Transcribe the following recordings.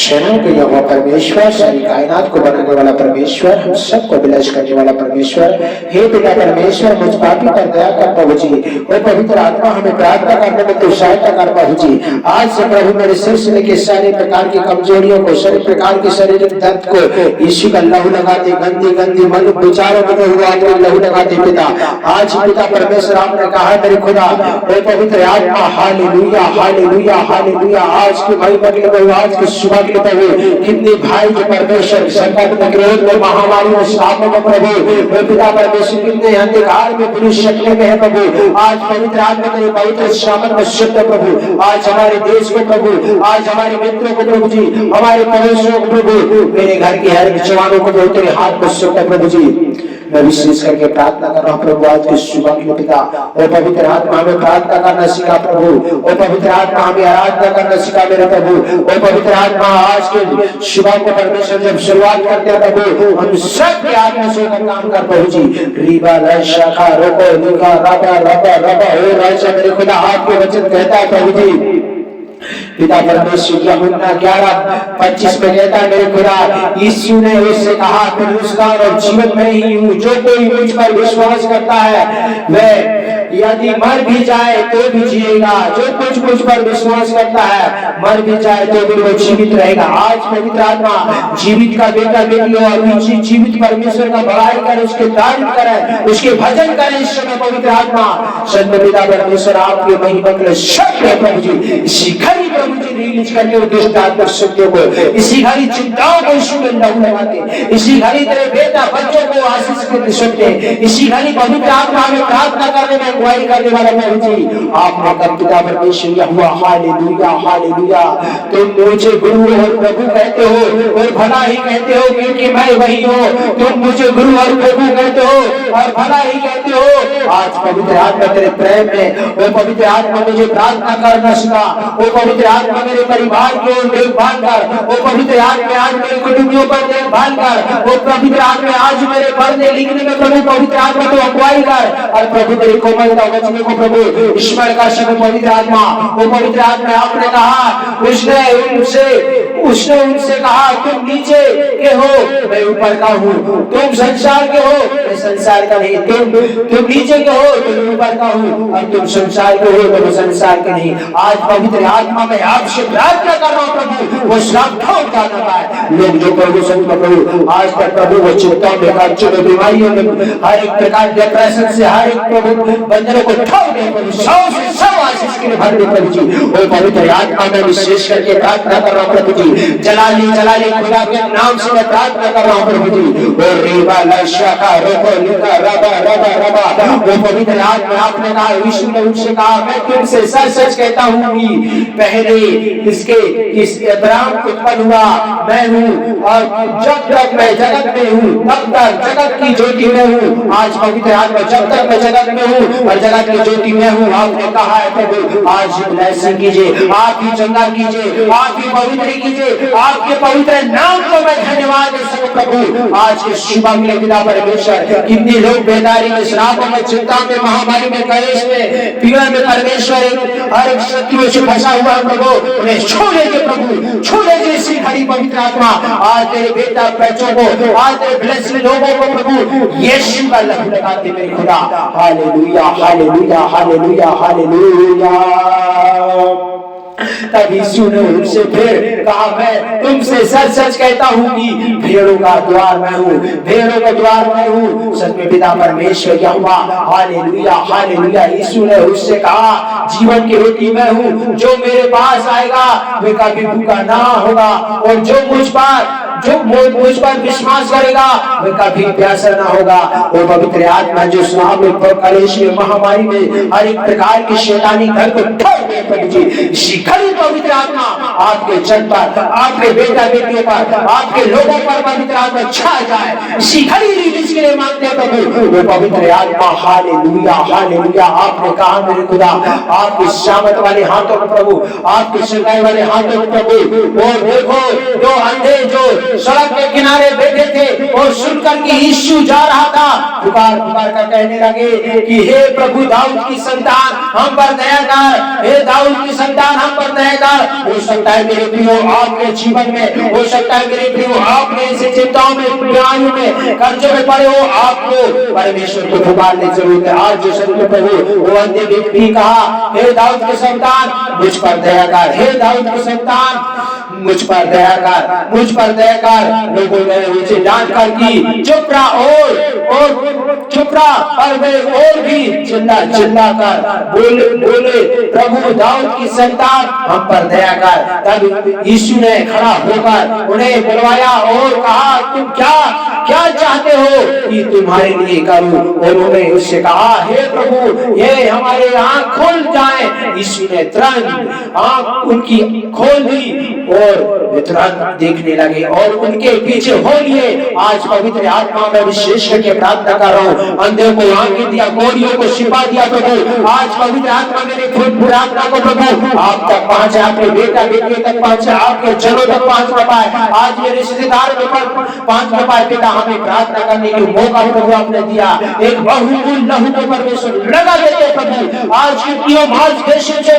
शरण के यहोवा परमेश्वर, सारी कायनात को बनाने वाला परमेश्वर, हम सबको विलास करने वाला परमेश्वर, हे पिता परमेश्वर, मुझ पापी पर दया कर प्रभु जी। और पवित्र आत्मा हमें प्रार्थना करने में तो सहायता कर प्रभु जी। आज से प्रभु मेरे सिर से लेकर सारे प्रकार की कमजोरियों को, सारे प्रकार की शारीरिक दर्द को यीशु का लहू लगाते, गंदी गंदी मन विचारों में हुआ लहू लगाते पिता। आज पिता परमेश्वर आपने कहा मेरे खुदा, ओ पवित्र आत्मा, हालेलुया हालेलुया हालेलुया। आज की महिमा के लिए, आज की सुबह के लिए प्रभु, कितने भाई के परमेश्वर संकट में, क्रोध में, महामारी में, श्रापों में प्रभु, पिता परमेश्वर कितने अंधकार में, बुरी शक्लें में है प्रभु। आज पवित्र आत्मा तेरे पवित्र श्रावण में शुद्ध प्रभु, आज हमारे देश को प्रभु, आज हमारे मित्रों को प्रभु जी, हमारे पड़ोसियों को प्रभु, मेरे घर के हर जवानों को प्रभु तेरे हाथ में शुद्ध प्रभु जी। मैं विशेष करके प्रार्थना कर रहा हूँ प्रभु आज के सुबह के पिता। ओ पवित्र आत्मा हमें प्रार्थना करना सिखा प्रभु। ओ पवित्र आत्मा हमें आराधना करना सिखा मेरे प्रभु। ओ पवित्र आत्मा आज के सुबह को परमेश्वर जब शुरुआत करते हैं प्रभु, हम सब के आत्मा से काम कर प्रभु जी। रीबा शाखा रोको दुखा रबा रबा रबा हो राजा मेरे खुदा, आपके वचन कहता है प्रभु जी, पिता परमेश्वर यूहन्ना 11:25 में कहता है मेरे खुदा, यीशु ने उससे कहा पुनरुत्थान और जीवन में ही हूँ, जो कोई मुझ पर विश्वास करता है वह यदि मर भी जाए तो भी जिएगा। जो कुछ मुझ पर विश्वास करता है मर भी जाए तो भी वो जीवित रहेगा। आज पवित्र आत्मा जीवित का बेटा बेटी हो, अभी जीवित परमेश्वर का बड़ाई करे, उसके तारीफ करे, उसके भजन करे इस समय पवित्र आत्मा। सत्य पिता परमेश्वर आपके महिमा के लिए शब्द है प्रभु जी। इसी घड़ी प्रभु जी रिलीज करके दुष्ट आत्मिक शक्तियों को, इसी घड़ी चिंताओं को यीशु में लहू लगाते, इसी घड़ी तेरे बेटा बच्चों को आशीष के सुनते, इसी घड़ी पवित्र आत्मा में प्रार्थना करने में अगुवाई करने वाला प्रभु जी। आपने कब पिता परमेश्वर यहोवा हालेलुया हालेलुया, तुम मुझे गुरु और प्रभु कहते हो और भला ही कहते हो क्योंकि मैं वही हूँ। तुम मुझे गुरु और प्रभु कहते हो और भला ही कहते हो। आज पवित्र आत्मा तेरे प्रेम में, वो पवित्र आत्मा मुझे प्रार्थना करना सिखा। वो पवित्र आत्मा मेरे परिवार की ओर देखभाल कर। वो पवित्र आत्मा आज मेरे कुटुंबियों पर देखभाल कर। वो पवित्र आत्मा आज मेरे पढ़ने लिखने में प्रभु पवित्र आत्मा तो अगुवाई कर। और प्रभु तेरे कोमलता वचन को प्रभु ईश्वर का शब्द पवित्र आत्मा, वो पवित्र आत्मा आपने कहा, उसने उनसे कहा तुम नीचे के हो मैं ऊपर का हूँ, तुम संसार के हो मैं संसार का नहीं। तुम नीचे के हो तो मैं ऊपर का हूँ, और तुम संसार के हो तो मैं संसार के नहीं। आज पवित्र आत्मा में आपसे प्रार्थना कर रहा हूँ प्रभु, वो श्राप ठोक जाना पाए। लोग जो प्रभु संत प्रभु आज तक प्रभु वो चिंता में, खर्चों में, बीमारियों में, हर एक प्रकार डिप्रेशन से हर एक प्रभु बंधनों को ठोक दे प्रभु, सब आशीष के लिए भर दे प्रभु जी। वो पवित्र आत्मा में विशेष करके प्रार्थना कर रहा हूँ प्रभु जी। जलाली खुदा के नाम से मैं प्रार्थना कर रहा हूँ प्रभु जी। वो रीबा लशाखा रोको लिखा रबा रबा रबा, वो पवित्र आत्मा आपने कहा, यीशु ने उनसे कहा मैं तुमसे सच सच कहता हूँ कि पहले इस अब्राहम उत्पन्न हुआ मैं हूँ, और जब तक मैं जगत में हूँ तब तक जगत की ज्योति में हूँ। आज पवित्र आत्मा जब तक मैं जगत में हूँ और जगत की ज्योति में हूँ, आपने कहा है प्रभु आज ब्लेसिंग कीजिए, आप ही चंगा कीजिए, आप ही पवित्र कीजिए, आपके पवित्र नाम को मैं धन्यवाद दे सकूं प्रभु। आज के सुबह के लिए पिता परमेश्वर, कितने लोग बेदारी में, श्रापों में, चिंता में, महामारी में, कलेश में, पीड़ा में परमेश्वर हर एक शत्रुओं से फंसा हुआ है प्रभु, उन्हें छू लीजिए प्रभु, छू लीजिए इसी घड़ी पवित्र आत्मा। आज तेरे बेटा बच्चों को, आज तेरे ब्लेस्ड लोगों को प्रभु यीशु का लहू लगाते मेरे खुदा। Hallelujah hallelujah hallelujah hallelujah. तब यीशु ने उनसे फिर कहा मैं तुमसे सच सच कहता हूँ कि भेड़ों का द्वार मैं हूँ, भेड़ों का द्वार मैं हूँ। सच में पिता परमेश्वर यहोवा हालेलुया हालेलुया। यीशु ने उससे कहा जीवन की रोटी मैं हूँ, जो मेरे पास आएगा वे कभी भूखा ना होगा, और जो मुझ पर विश्वास करेगा वह कभी प्यासा ना होगा। वो पवित्र आत्मा जो श्राप में, कलेश में, महामारी में, हर एक प्रकार की शैतानी घर को ठोक दे प्रभु जी। शिखरी पवित्र आत्मा आपके जन पर, आपके बेटा बेटियों पर, आपके लोगों पर पवित्र आत्मा छा जाए। शिखरी रिलीज के लिए मांगते हैं प्रभु वो पवित्र आत्मा। Hallelujah hallelujah. आपने कहा मेरे खुदा आपके सामत वाले हाथों में प्रभु, आपके सगाई वाले हाथों में प्रभु, और देखो जो अंधे जो सड़क के किनारे बैठे थे और सुनकर कि यीशु जा रहा था, पुकार पुकार कर कहने लगे कि हे प्रभु दाऊद की संतान हम पर दया कर, हे दाऊद की संतान हम पर दया कर। हो सकता है मेरे प्रियो आपके जीवन में, हो सकता है मेरे प्रियो आपने ऐसी चिंताओं में, बीमारियों में, कर्जों में पड़े हो, आपको परमेश्वर को पुकारने की जरूरत है। आज जो संत प्रभु वो अंधे व्यक्ति कहा, हे दाऊद की संतान मुझ पर दया कर, हे दाऊद की संतान मुझ पर दया कर, मुझ पर दया कर। लोगों ने उसे डांट कर की चुप रहा और चुप रहा, और वे और भी चिल्ला चिल्ला कर बोले प्रभु दाऊद की संतान हम पर दया कर। तब यीशु ने खड़ा होकर उन्हें बुलवाया और कहा तुम क्या चाहते हो कि तुम्हारे लिए करूं? और उन्होंने उससे कहा हे प्रभु ये हमारे आंख खुल जाए। यीशु ने तुरंत आंख उनकी खोल दी और वे तुरंत देखने लगे और उनके पीछे हो लिए। आज पवित्र आत्मा में विशेष करके प्रार्थना कर रहा हूँ, अंधे को आंखें दिया, गोरियों को शिफा दिया प्रभु। आज पवित्र आत्मा मेरे प्रार्थना को प्रभु आप तक पहुंचे, आपके बेटा बेटियों तक पहुंचे, आपके जनों तक पहुंच पाए, आज मेरे रिश्तेदार पहुंच पाए। पिता हमें प्रार्थना करने की मौका प्रभु आपने दिया, एक बहुमूल्य लहू को परमेश्वर लगा देते प्रभु। आज की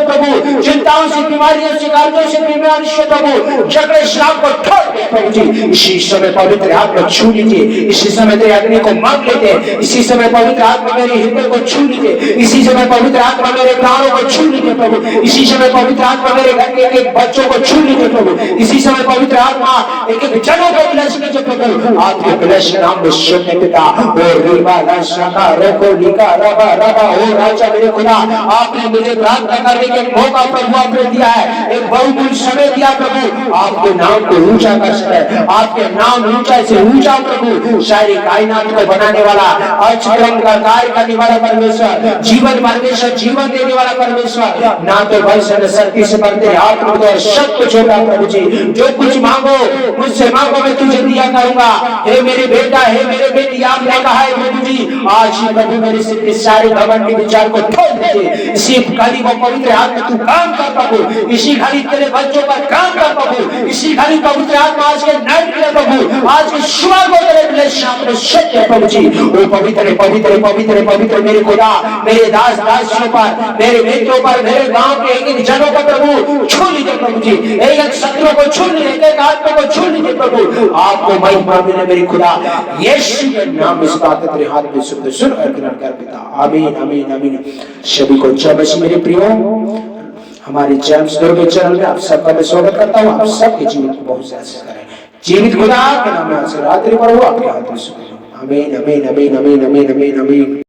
प्रभु चिंताओं से, बीमारियों से, कार्यों से, बीमारी से प्रभु झगड़े श्राप को छोड़ दे प्रभु जी। इसी समय पवित्र आत्मा छू लीजिए, इसी समय तेरे अग्नि को मांग लेते, इसी समय पवित्र आत्मा मेरे हृदय को छू लीजिए, इसी समय पवित्र आत्मा मेरे प्राणों को छू लीजिए प्रभु, इसी समय पवित्र आत्मा मेरे घर के एक बच्चों को छू लीजिए प्रभु, इसी समय पवित्र आत्मा एक एक जनों को ब्लेस कीजिए प्रभु। आपके ब्लेस नाम में शक्ति पिता और रिबा लाशा रोको लिका रबा रबा ओ राजा मेरे खुदा, आपने मुझे प्रार्थना करने के मौका प्रभु आपने दिया है, एक बहुमूल्य समय दिया प्रभु। आपके नाम को ऊंचा कर सके, आपके नाम ऊंचा से ऊंचा प्रभु, सारी कायनात को बनाने वाला, अचरंग का कार्य करने वाला परमेश्वर, जीवन परमेश्वर, जीवन देने वाला परमेश्वर, ना तो बल से न शक्ति से बढ़ते आप तो सब कुछ होगा प्रभु जी। जो कुछ मांगो मुझसे मांगो मैं तुझे दिया करूंगा। हे मेरे बेटा, हे मेरे बेटी, आपने कहा है प्रभु जी आज ही प्रभु मेरे से सारे भगवान के विचार को छोड़ दीजिए, इसी घड़ी को पवित्र आत्मा तू काम कर प्रभु, इसी घड़ी तेरे बच्चों पर काम कर प्रभु, इसी घड़ी पवित्र आत्मा आज के नाइट के प्रभु, आज के सुबह को तेरे शाम में सत्य प्रभु जी। वो पवित्र पवित्र पवित्र पवित्र मेरे खुदा, मेरे दास दासियों पर, मेरे मित्रों पर, मेरे गांव के एक एक जनों को प्रभु छू लीजिए प्रभु जी, एक एक शत्रुओं को छू लीजिए, एक एक आत्मा को छू लीजिए प्रभु। आपको महिमा मिले मेरे खुदा, यीशु के नाम में इस बात तेरे हाथ में सुन और ग्रहण कर पिता, आमीन आमीन आमीन। सभी को जय मसीह मेरे प्रियो, हमारे जेम्स दुर्गे चैनल में आप सबका मैं स्वागत करता हूँ। आप सबके जीवन को बहुत ज्यादा करें, जीवित खुदा के नाम में आशीर्वाद प्रभु आपके हाथ में सुन। आमीन आमीन आमीन आमीन आमीन आमीन आमीन।